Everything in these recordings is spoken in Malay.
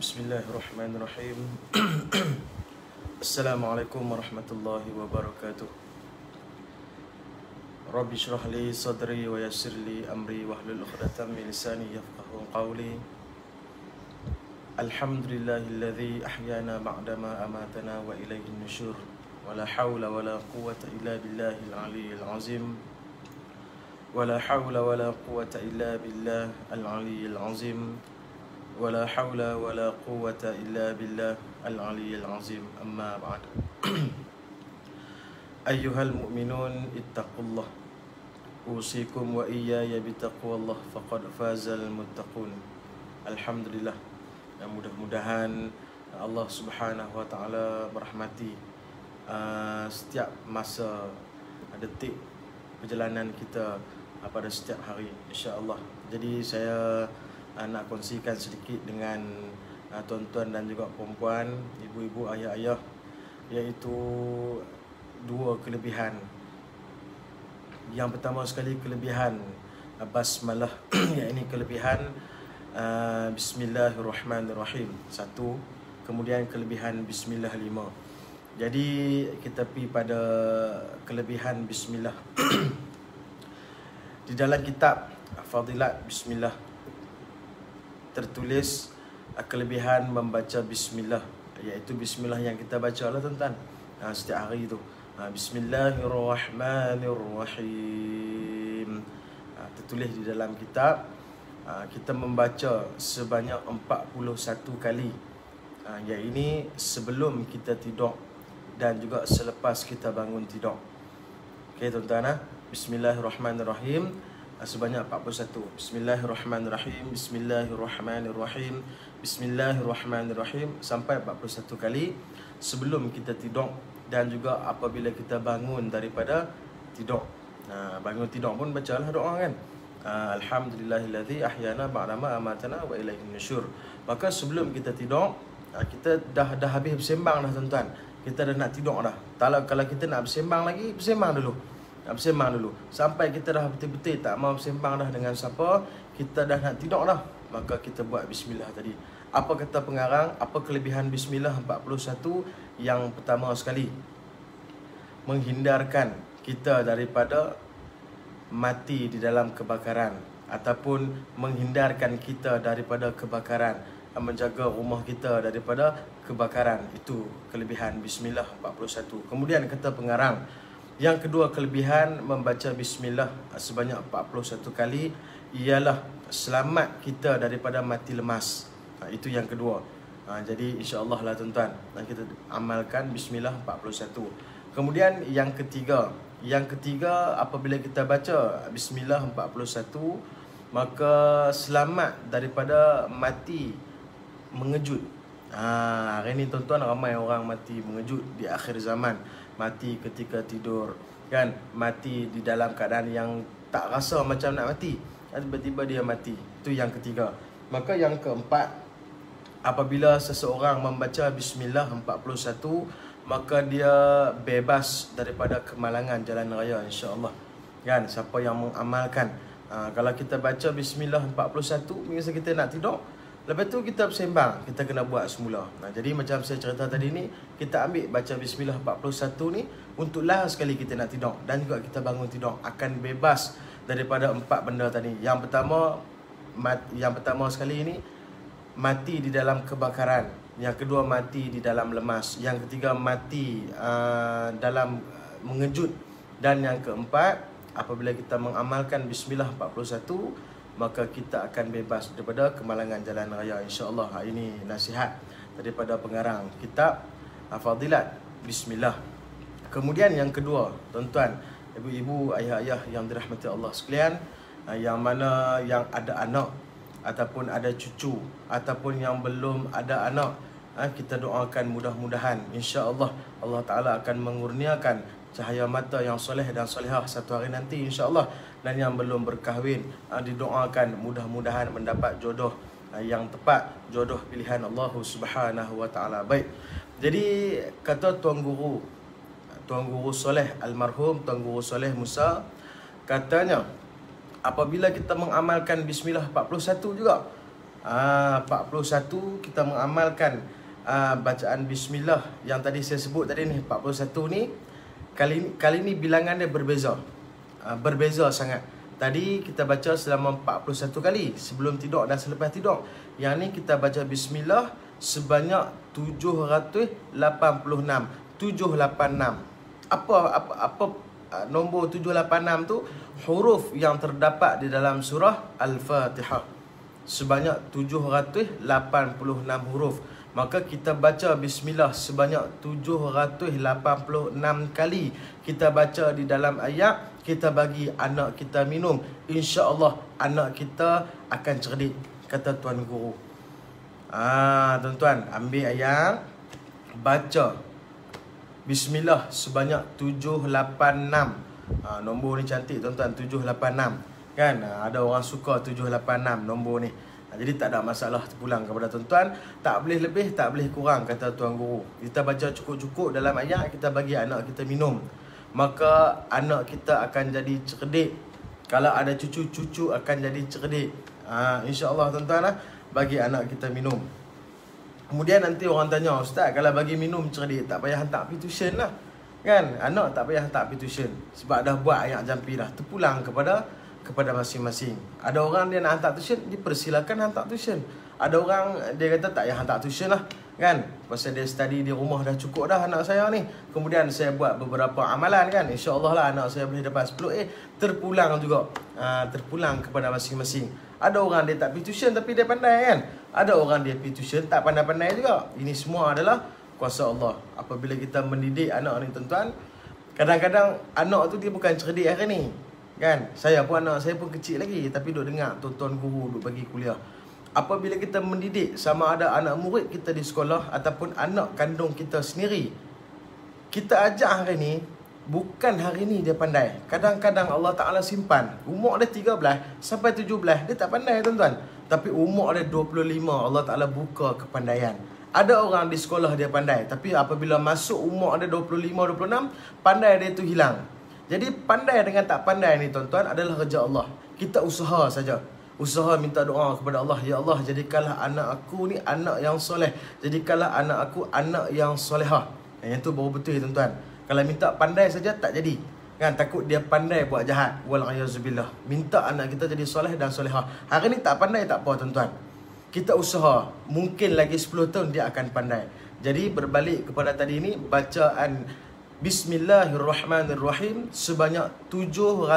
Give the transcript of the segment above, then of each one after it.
Bismillahirrahmanirrahim. Assalamualaikum warahmatullahi wabarakatuh. Rabbi shrah li sadri wa yassir li amri wahlul 'uqdatam min lisani yafqahu qawli. Alhamdulillahilladzi ahyana ba'dama amatana wa ilayhi nusyur. Wala haula wala quwwata illa billahil aliyyil azim. Wala haula wala quwwata illa billahil aliyyil azim. ولا حول ولا قوة إلا بالله العلي العظيم أما بعد. أيها المؤمنون اتقوا الله أوصيكم وإياي بتقوى الله فقد فاز المتقون. Alhamdulillah, mudah-mudahan Allah Subhanahu wa taala merahmati setiap masa detik perjalanan kita pada setiap hari, insya-Allah. Jadi saya nak kongsikan sedikit dengan tuan-tuan dan juga perempuan, ibu-ibu, ayah-ayah, iaitu dua kelebihan. Yang pertama sekali kelebihan basmalah, iaitu kelebihan Bismillahirrahmanirrahim 1, kemudian kelebihan Bismillah 5. Jadi kita pergi pada kelebihan Bismillah. Di dalam kitab Fadilat Bismillah tertulis kelebihan membaca Bismillah, iaitu Bismillah yang kita baca lah tuan-tuan setiap hari itu. Bismillahirrahmanirrahim. Tertulis di dalam kitab, kita membaca sebanyak 41 kali, iaitu sebelum kita tidur dan juga selepas kita bangun tidur. Okey tuan-tuan, Bismillahirrahmanirrahim sebanyak 41. Bismillahirrahmanirrahim, Bismillahirrahmanirrahim, Bismillahirrahmanirrahim sampai 41 kali sebelum kita tidur dan juga apabila kita bangun daripada tidur. Bangun tidur pun bacalah doa kan. Alhamdulillahilladzi ahyana ba'dama amatana wa ilaihin nusyur. Maka sebelum kita tidur, kita dah habis bersembang dah tuan-tuan. Kita dah nak tidur dah. Kalau kita nak bersembang lagi, bersembang dulu sampai kita dah betul-betul tak mau bersembang dah dengan siapa, kita dah nak tidur dah, maka kita buat bismillah tadi. Apa kata pengarang, apa kelebihan bismillah 41? Yang pertama sekali, menghindarkan kita daripada mati di dalam kebakaran, ataupun menghindarkan kita daripada kebakaran, menjaga rumah kita daripada kebakaran. Itu kelebihan bismillah 41. Kemudian kata pengarang, yang kedua kelebihan membaca bismillah sebanyak 41 kali ialah selamat kita daripada mati lemas. Itu yang kedua. Jadi insya-Allah lah tuan-tuan, kita amalkan bismillah 41. Kemudian yang ketiga apabila kita baca bismillah 41, maka selamat daripada mati mengejut. Hari ni tuan-tuan, ramai orang mati mengejut di akhir zaman. Mati ketika tidur, kan? Mati di dalam keadaan yang tak rasa macam nak mati, tiba-tiba dia mati. Itu yang ketiga. Maka yang keempat, apabila seseorang membaca bismillah 41, maka dia bebas daripada kemalangan jalan raya, insya-Allah. Kan? Siapa yang mengamalkan, kalau kita baca bismillah 41 masa kita nak tidur, lepas tu kita bersembang, kita kena buat semula. Jadi macam saya cerita tadi ni, kita ambil baca bismillah 41 ni untuk last sekali kita nak tidur dan juga kita bangun tidur, akan bebas daripada 4 benda tadi. Yang pertama sekali ini mati di dalam kebakaran, yang kedua mati di dalam lemas, yang ketiga mati dalam mengejut, dan yang keempat apabila kita mengamalkan bismillah 41, maka kita akan bebas daripada kemalangan jalan raya, insya-Allah. Ini nasihat daripada pengarang kitab Fadilat Bismillah. Kemudian yang kedua, tuan-tuan, ibu-ibu, ayah-ayah yang dirahmati Allah sekalian, yang mana yang ada anak ataupun ada cucu ataupun yang belum ada anak, kita doakan mudah-mudahan insya-Allah Allah Taala akan mengurniakan cahaya mata yang soleh dan solehah satu hari nanti, insya-Allah. Dan yang belum berkahwin, didoakan mudah-mudahan mendapat jodoh yang tepat, jodoh pilihan Allah Subhanahu wa taala. Baik. Jadi kata Tuan Guru soleh almarhum Tuan Guru Soleh Musa, katanya apabila kita mengamalkan bismillah 41 juga, 41 kita mengamalkan bacaan bismillah yang tadi saya sebut tadi ni. 41 ni kali ni bilangan dia berbeza. Berbeza sangat. Tadi kita baca selama 41 kali sebelum tidur dan selepas tidur. Yang ni kita baca bismillah sebanyak 786. 786. Apa nombor 786 tu? Huruf yang terdapat di dalam surah Al-Fatihah. Sebanyak 786 huruf. Maka kita baca bismillah sebanyak 786 kali. Kita baca di dalam ayat, kita bagi anak kita minum. InsyaAllah anak kita akan cerdik, kata Tuan Guru. Tuan-tuan, ambil ayat, baca bismillah sebanyak 786. Nombor ni cantik tuan-tuan, 786. Kan? Ada orang suka 786 nombor ni. Jadi tak ada masalah terpulang kepada tuan-tuan. Tak boleh lebih, tak boleh kurang, kata Tuan Guru. Kita baca cukup-cukup dalam ayat, kita bagi anak kita minum. Maka anak kita akan jadi cerdik. Kalau ada cucu-cucu akan jadi cerdik. InsyaAllah tuan-tuan, bagi anak kita minum. Kemudian nanti orang tanya, Ustaz, kalau bagi minum cerdik, tak payah hantar pergi tuition lah. Kan? Anak tak payah hantar pergi tuition. Sebab dah buat ayat jampi dah. Terpulang kepada masing-masing. Ada orang dia nak hantar tuition, dipersilakan hantar tuition. Ada orang dia kata tak payah hantar tuition lah. Kan? Pasal dia study di rumah dah cukup dah anak saya ni. Kemudian saya buat beberapa amalan kan. InsyaAllah lah anak saya boleh dapat 10A. Terpulang juga. Terpulang kepada masing-masing. Ada orang dia tak pergi tuition tapi dia pandai kan. Ada orang dia pergi tuition tak pandai-pandai juga. Ini semua adalah kuasa Allah. Apabila kita mendidik anak ni tuan-tuan, kadang-kadang anak tu dia bukan cerdik hari ni. Kan? Saya pun anak saya pun kecil lagi tapi duk dengar tuan-tuan guru duk bagi kuliah. Apabila kita mendidik, sama ada anak murid kita di sekolah ataupun anak kandung kita sendiri, kita ajak hari ni, bukan hari ni dia pandai. Kadang-kadang Allah Ta'ala simpan. Umur dia 13 sampai 17, dia tak pandai tuan-tuan. Tapi umur dia 25, Allah Ta'ala buka kepandaian. Ada orang di sekolah dia pandai, tapi apabila masuk umur dia 25-26, pandai dia tu hilang. Jadi pandai dengan tak pandai ni tuan-tuan adalah kerja Allah. Kita usaha saja. Usaha minta doa kepada Allah. Ya Allah, jadikanlah anak aku ni anak yang soleh. Jadikanlah anak aku anak yang solehah. Yang tu baru betul tuan-tuan. Kalau minta pandai saja tak jadi. Kan? Takut dia pandai buat jahat. Wal'ayazubillah. Minta anak kita jadi soleh dan solehah. Hari ni tak pandai tak apa tuan-tuan. Kita usaha. Mungkin lagi 10 tahun dia akan pandai. Jadi berbalik kepada tadi ni, bacaan Bismillahirrahmanirrahim sebanyak 786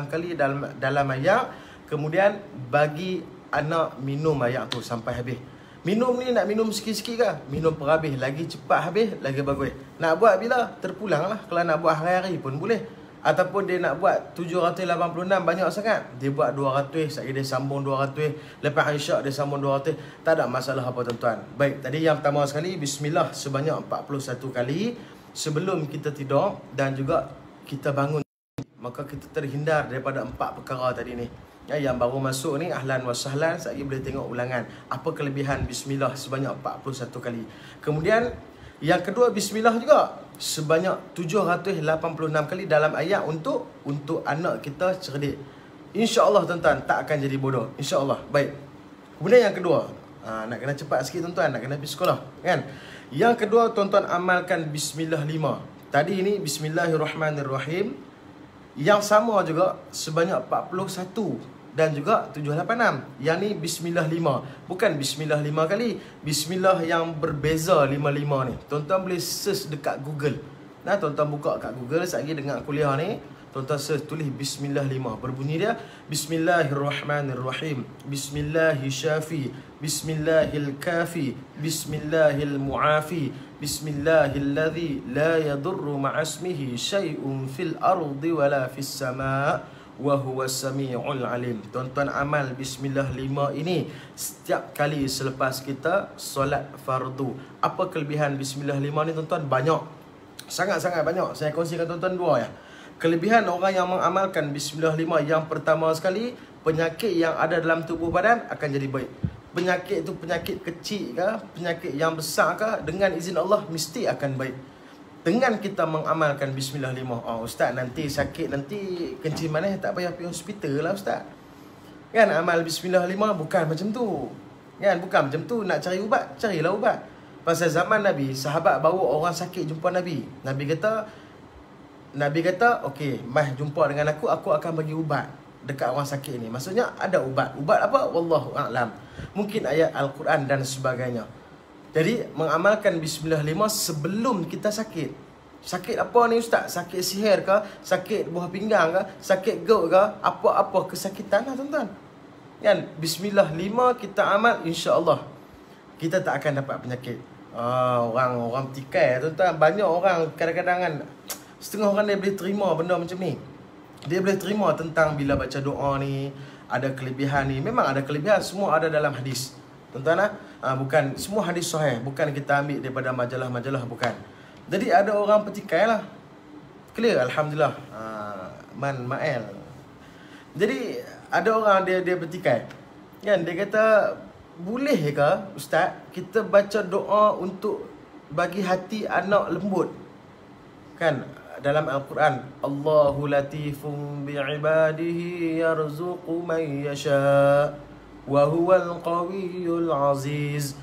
kali dalam ayat. Kemudian bagi anak minum ayat tu sampai habis. Minum ni nak minum sikit-sikit ke? Minum per habis. Lagi cepat habis, lagi bagus. Nak buat bila? Terpulang lah. Kalau nak buat hari-hari pun boleh. Ataupun dia nak buat 786 banyak sangat, dia buat 200, sekali dia sambung 200, lepas Isyak dia sambung 200. Tak ada masalah apa tuan-tuan. Baik, tadi yang pertama sekali Bismillah sebanyak 41 kali sebelum kita tidur dan juga kita bangun. Maka kita terhindar daripada 4 perkara tadi ni. Yang baru masuk ni ahlan wa sahlan, sekali boleh tengok ulangan. Apa kelebihan Bismillah sebanyak 41 kali. Kemudian yang kedua Bismillah juga sebanyak 786 kali dalam ayat untuk anak kita cerdik. InsyaAllah tuan-tuan tak akan jadi bodoh. InsyaAllah. Baik. Kemudian yang kedua, nak kena cepat sikit tuan-tuan, nak kena pergi sekolah kan. Yang kedua tuan-tuan amalkan Bismillah 5. Tadi ini Bismillahirrahmanirrahim. Yang sama juga sebanyak 41 dan juga 786. Yang ni Bismillah 5. Bukan Bismillah 5 kali. Bismillah yang berbeza 55 ni. Tuan-tuan boleh search dekat Google. Nah, tuan-tuan buka kat Google sekali dengar kuliah ni. Tuan-tuan search, tulis Bismillah 5. Berbunyi dia Bismillahirrahmanirrahim. Bismillahirrahmanirrahim. Bismillahilkafi. Bismillahilmuafi. Bismillahilladzi la yadurru ma'asmihi syai'un fil ardi wala fis sama' wa huwas sami'ul alim. Tuan-tuan amal Bismillah 5 ini setiap kali selepas kita solat fardu. Apa kelebihan Bismillah 5 ni tuan-tuan? Banyak. Sangat-sangat banyak. Saya kongsikan tuan-tuan dua ya. Kelebihan orang yang mengamalkan Bismillah 5, yang pertama sekali, penyakit yang ada dalam tubuh badan akan jadi baik. Penyakit itu penyakit kecil ke, penyakit yang besar ke, dengan izin Allah mesti akan baik. Dengan kita mengamalkan Bismillah 5. Ustaz nanti sakit, nanti kencing manis tak payah pergi hospital lah Ustaz. Kan amal bismillah 5 bukan macam tu. Kan bukan macam tu. Nak cari ubat, carilah ubat. Pasal zaman Nabi, sahabat bawa orang sakit jumpa Nabi. Nabi kata, okey, mah jumpa dengan aku akan bagi ubat dekat orang sakit ni. Maksudnya ada ubat. Ubat apa? Wallahu a'lam. Mungkin ayat Al-Quran dan sebagainya. Jadi mengamalkan bismillah 5 sebelum kita sakit. Sakit apa ni ustaz? Sakit sihir ke? Sakit buah pinggang ke? Sakit gout ke? Apa-apa kesakitan lah tuan-tuan. Kan? Bismillah 5 kita amal, insya-Allah kita tak akan dapat penyakit. Orang petikai tuan-tuan. Banyak orang kadang-kadang kan, setengah orang dia boleh terima benda macam ni. Dia boleh terima tentang bila baca doa ni ada kelebihan ni. Memang ada kelebihan, semua ada dalam hadis. Tuan-tuan lah, bukan semua hadis sahih, bukan kita ambil daripada majalah-majalah, bukan. Jadi ada orang petikai lah. Clear, alhamdulillah. Ma'el. Jadi ada orang dia petikai. Kan dia kata, boleh ke ustaz kita baca doa untuk bagi hati anak lembut? Kan dalam Al-Quran, Allahu latifun bi'ibadihi yarzuqu man yasha wa huwal qawiyyul aziz.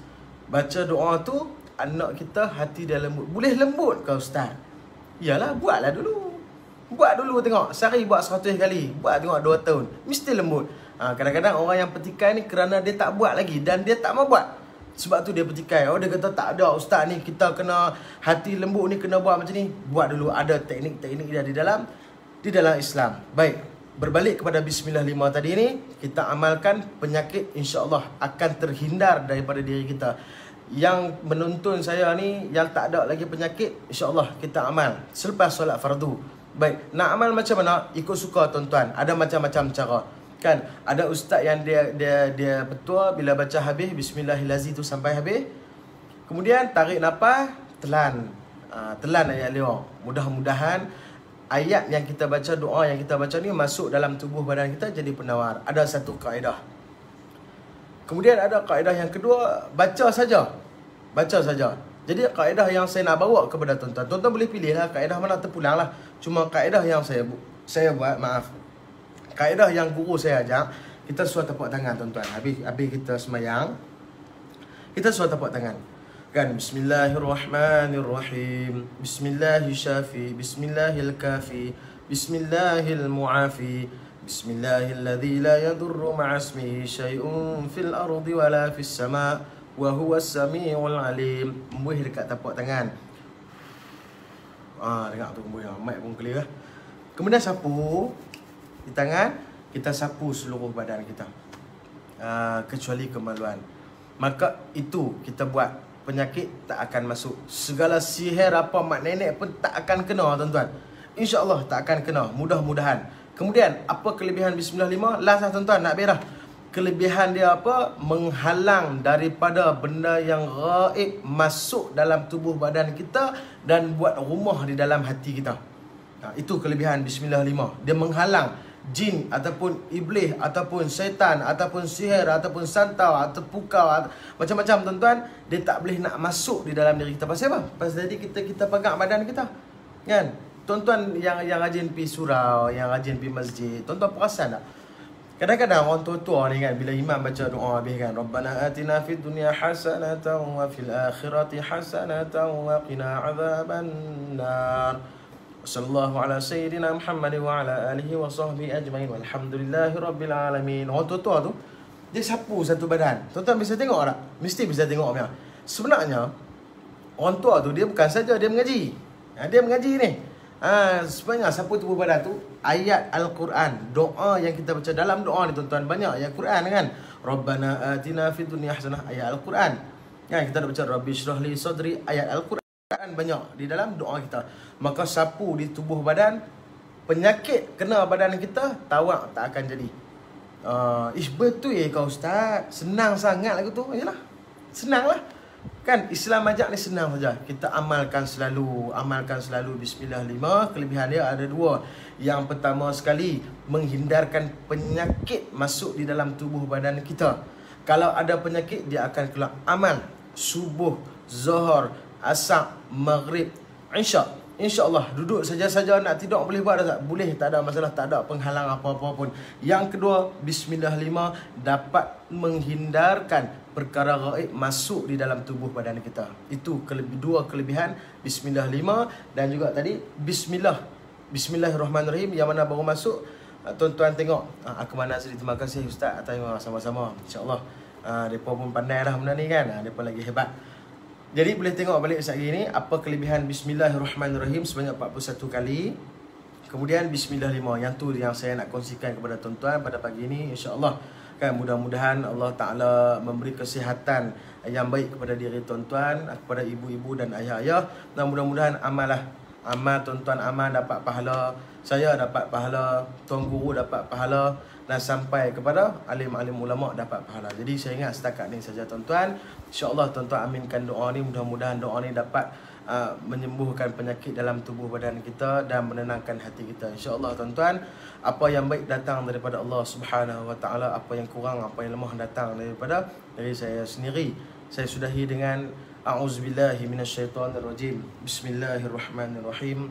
Baca doa tu, anak kita hati dia lembut. Boleh lembut ke ustaz? Yalah, buatlah dulu. Buat dulu tengok. Sehari buat 100 kali. Buat tengok 2 tahun. Mesti lembut. Kadang-kadang orang yang petikai ni kerana dia tak buat lagi dan dia tak mau buat. Sebab tu dia petikai. Dia kata tak ada ustaz ni, kita kena hati lembut ni kena buat macam ni. Buat dulu. Ada teknik-teknik dia di dalam Islam. Baik, berbalik kepada bismillah 5 tadi ni, kita amalkan, penyakit insya-Allah akan terhindar daripada diri kita. Yang menonton saya ni yang tak ada lagi penyakit, insya-Allah kita amal selepas solat fardu. Baik, nak amal macam mana? Ikut suka tuan-tuan. Ada macam-macam cara. Kan ada ustaz yang dia betul bila baca habis bismillahirrahmanirrahim tu sampai habis. Kemudian tarik nafas, telan. Telan ayat dia. Mudah-mudahan ayat yang kita baca, doa yang kita baca ni masuk dalam tubuh badan kita jadi penawar. Ada satu kaedah. Kemudian ada kaedah yang kedua, baca saja. Baca saja. Jadi kaedah yang saya nak bawa kepada tuan-tuan. Tuan-tuan boleh pilihlah kaedah mana terpulang lah. Cuma kaedah yang saya buat, maaf. Kaedah yang guru saya ajak, kita suruh tepuk tangan tuan-tuan. Habis kita semayang, kita suruh tepuk tangan. Kan bismillahirrahmanirrahim. Bismillahirrahmanirrahim. Bismillahirrahmanirrahim. Bismillahirrahmanirrahim. Bismillahilladzi la yadurru ma'asmihi syai'un fil ardi wala fis sama' wa huwas samiul alim. Membuih dekat tepuk tangan. Dengar tu membuih. Mic pun clear lah. Kemudian sapu di tangan, kita sapu seluruh badan kita, kecuali kemaluan. Maka itu kita buat, penyakit tak akan masuk. Segala sihir apa mak nenek pun tak akan kena tuan-tuan. InsyaAllah tak akan kena, mudah-mudahan. Kemudian apa kelebihan bismillah 5? Last lah tuan-tuan, nak berah. Kelebihan dia apa? Menghalang daripada benda yang gaib masuk dalam tubuh badan kita dan buat rumah di dalam hati kita. Itu kelebihan bismillah 5. Dia menghalang jin ataupun iblis ataupun syaitan ataupun sihir ataupun santau atau pukau macam-macam tuan-tuan, dia tak boleh nak masuk di dalam diri kita. Pasal apa? Pasal tadi kita pegang badan kita. Kan? Tuan-tuan yang rajin pergi surau, yang rajin pergi masjid, tuan-tuan perasan tak? Kadang-kadang orang tua-tua ni kan, bila imam baca doa habis kan, Rabbana atina fid dunya hasanatan wa fil akhirati hasanatan wa qina adzaban nar. Sallallahu ala sayyidina Muhammad wa ala alihi wa sahbihi ajma'in walhamdulillahi rabbil alamin. Orang tua-tua tu dia sapu satu badan. Tuan-tuan bisa tengok tak? Mesti bisa tengok punya. Sebenarnya orang tua tu dia bukan saja dia mengaji. Dia mengaji ni. Sebenarnya sapu tubuh badan tu ayat Al-Quran, doa yang kita baca dalam doa ni tuan-tuan, banyak ayat Quran kan. Rabbana atina fid dunya hasanah, ayat Al-Quran. Kan kita dah baca Rabbi shrah li sadri, ayat Al-Quran banyak di dalam doa kita. Maka sapu di tubuh badan, penyakit kena badan kita, tawak tak akan jadi. Betul kau ustaz, senang sangat lagu tu. Yalah, senang lah. Kan Islam ajak ni senang saja. Kita amalkan selalu bismillah 5. Kelebihan dia ada 2. Yang pertama sekali, menghindarkan penyakit masuk di dalam tubuh badan kita. Kalau ada penyakit, dia akan keluar. Amal subuh, zuhur, asar, maghrib, isyak. InsyaAllah duduk saja-saja, nak tidur boleh buat tak? Boleh, tak ada masalah, tak ada penghalang apa-apa pun. Yang kedua, Bismillah 5 dapat menghindarkan perkara gaib masuk di dalam tubuh badan kita. Itu dua kelebihan Bismillah 5. Dan juga tadi Bismillahirrahmanirrahim yang mana baru masuk. Tuan-tuan tengok, aku mana sedih, terima kasih Ustaz. Tengok sama-sama, insyaAllah. Mereka pun pandai dah benda ni kan, mereka lagi hebat. Jadi boleh tengok balik sekali ni apa kelebihan Bismillahirrahmanirrahim sebanyak 41 kali. Kemudian Bismillah 5, yang tu yang saya nak kongsikan kepada tuan-tuan pada pagi ini, insya-Allah. Kan mudah-mudahan Allah Taala memberi kesihatan yang baik kepada diri tuan-tuan, kepada ibu-ibu dan ayah-ayah. Dan mudah-mudahan amal tuan-tuan amal dapat pahala, saya dapat pahala, tuan guru dapat pahala, dan sampai kepada alim-alim ulama dapat pahala. Jadi saya ingat setakat ni saja tuan-tuan. InsyaAllah tuan-tuan aminkan doa ni. Mudah-mudahan doa ni dapat menyembuhkan penyakit dalam tubuh badan kita dan menenangkan hati kita. InsyaAllah tuan-tuan, apa yang baik datang daripada Allah Subhanahu Wa Taala, apa yang kurang, apa yang lemah datang daripada dari saya sendiri. Saya sudahi dengan a'udzubillahi minasyaitonirrajim. Bismillahirrahmanirrahim.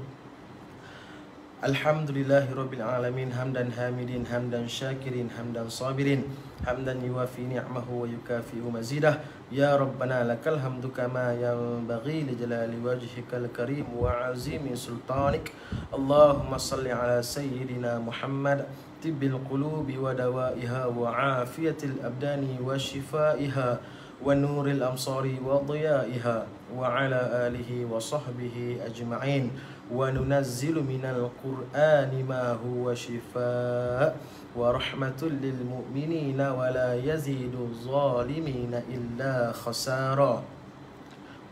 Alhamdulillahi Rabbil Alamin. Hamdan hamidin, hamdan syakirin, hamdan sabirin, hamdan yuwafi ni'mahu wa yukafi'u mazidah. Ya Rabbana lakal hamdu kama yanbaghi li jalali wajhikal karim wa azimi sultanik. Allahumma salli ala sayyidina Muhammad tibbil qulubi wa dawaiha wa afiyatil abdani wa shifaiha wa nuril amsari wa diyaiha wa ala alihi wa sahbihi ajma'in. وننزل من القرآن ما هو شفاء ورحمة للمؤمنين ولا يزيد الظالمين إلا خسارا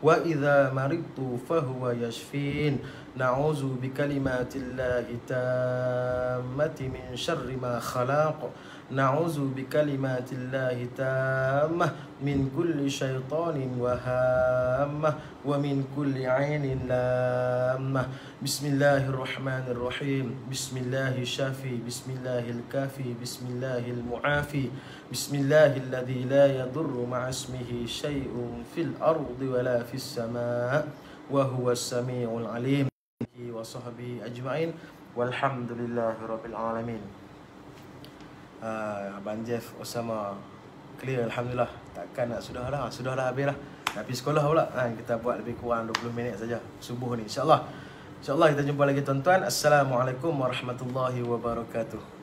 وإذا مرضت فهو يشفين نعوذ بكلمات الله التامة من شر ما خلق نعوذ بكلمات الله التامة من كل شيطان وهامة ومن كل عين لامة بسم الله الرحمن الرحيم بسم الله الشافي بسم الله الكافي بسم الله المعافي بسم الله الذي لا يضر مع اسمه شيء في الأرض ولا في السماء وهو السميع العليم وصحبه أجمعين والحمد لله رب العالمين. Abang Jeff Osama clear, Alhamdulillah. Takkan nak sudahlah habis lah. Nak pergi sekolah pula. Kita buat lebih kurang 20 minit saja subuh ni, insyaAllah. InsyaAllah kita jumpa lagi tuan-tuan. Assalamualaikum warahmatullahi wabarakatuh.